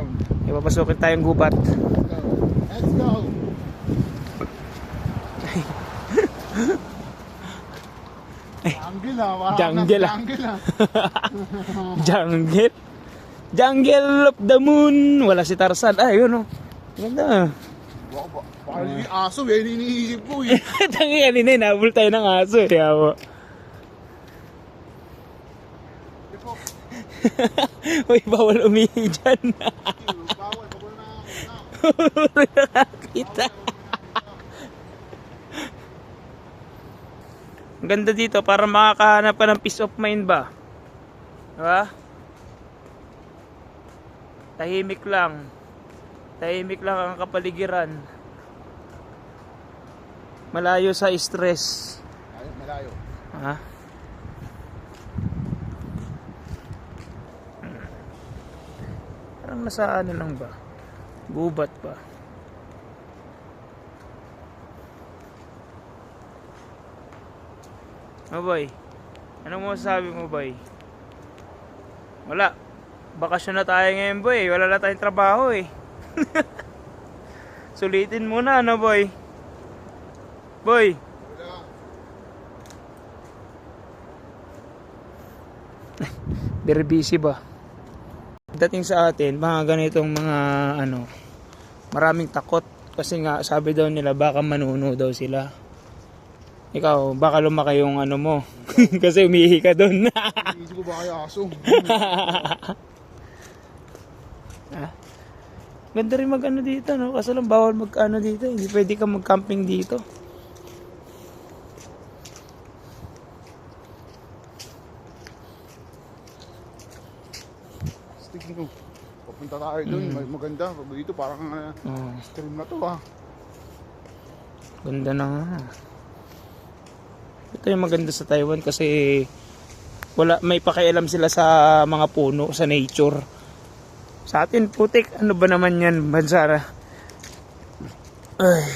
down. Ipapasukin tayong gubat. Let's go. Jungle ah. Jungle ah. Jungle ah. Jungle. Jungle of the moon. Wala si Tarzan. Ah, yun oh. Ganda. Baka yung aso eh, iniisip ko eh. Tangi kanina, nabul tayo ng aso eh. Yawa. Uy, bawal umihi dyan. Bawal na. Nakakita. Ang ganda dito, para makakahanap ka ng peace of mind ba? Diba? Tahimik lang. Tahimik lang ang kapaligiran. Malayo sa stress. Malayo. Ha? Parang nasa ano lang ba? Gubat ba? Oh boy, anong masasabi mo boy? Wala. Bakasyon na tayo ngayon boy. Wala na tayong trabaho eh. Sulitin muna ano boy? Boy. Very busy ba? Dating sa atin, mga ganitong mga ano, maraming takot. Kasi nga, sabi daw nila, baka manuno daw sila. Ikaw, baka lumaki yung ano mo. Kasi umihi ka doon. Hindi ko ba kaya aso? Ganda rin mag-ano dito, no? Kaso lang bawal mag-ano dito. Hindi pwede ka mag-camping dito. Tignan ko. Papunta tayo doon. Maganda. Dito parang stream na to ah. Ganda na nga. Ito yung maganda sa Taiwan kasi wala, may pakialam sila sa mga puno, sa nature. Sa atin, putik, ano ba naman yan, bansara? Ay.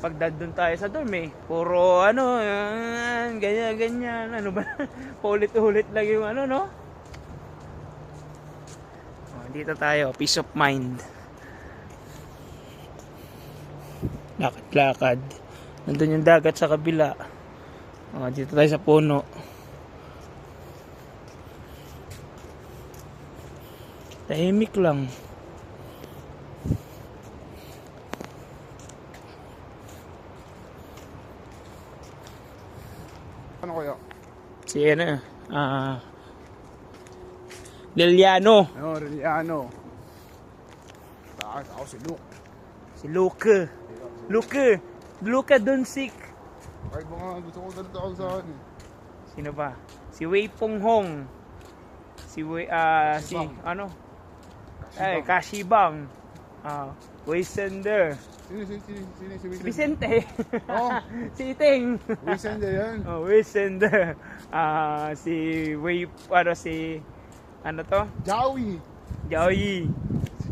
Pag doon tayo sa dorm eh, puro ano, ganyan, ano ba? Paulit-ulit lang yung ano, no? Dito tayo, peace of mind. Lakad-lakad. Nandun yung dagat sa kabila. Dito tayo sa puno. Tahimik lang. Ano kaya? Si ano, Liliano. No, Reliano. Taas ako si Luke. Si Luke. Luka Doncic. Kahit mga gusto ko ganito ako sa akin eh. Sino ba? Si Wei Peng Hong. Si ano? Kashibang. Wei Sender. Sino si Vicente. Oh. Si Iting. Vicente yan. Wei Sender. Si Wei, ano to? Joey. Joey.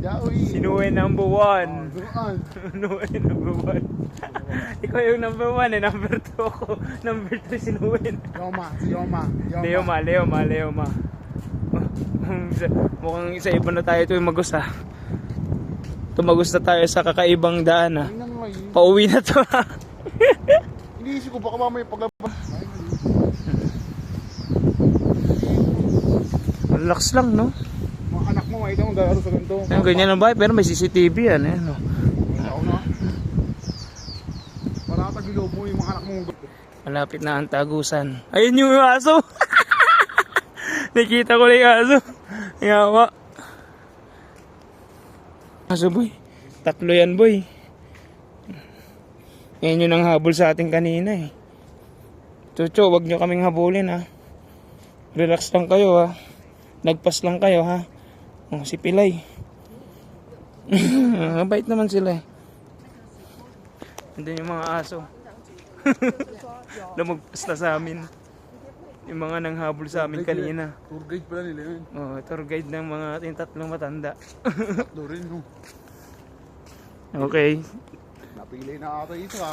Joey. Si Noe number 1. Doon. Noe number 1. Ikaw yung number 1 eh. Number 2 ako. Number 3 si Noe. Leoma. Mukhang isa iba na tayo ito yung magos ha. Tumagos na tayo sa kakaibang daan ha. Pauwi na to ha. Iniisip ko baka mamaya paglabas. Relax lang no. Mga anak mo makita mo gagaro sa ganito. Ayun, ganyan lang ba? Pero may CCTV yan eh. No? Ako na. Para tagilob mo yung mga anak mo. Malapit na ang tagusan. Ayun yung aso. Nakita ko na yung aso. Yawa. Aso boy. 3 yan boy. Yan yung nanghabol sa atin kanina eh. Chucho, wag nyo kaming habulin ha. Relax lang kayo ha. Nagpas lang kayo ha. Si Pilay. Mabait naman sila eh. Andun yung mga aso. Lumagpas na sa amin. Yung mga nanghabol sa amin kanina. Tour guide pala nila yun. Tour guide ng mga ating 3 matanda. Tatlo rin no. Okay. Napili na ata isa.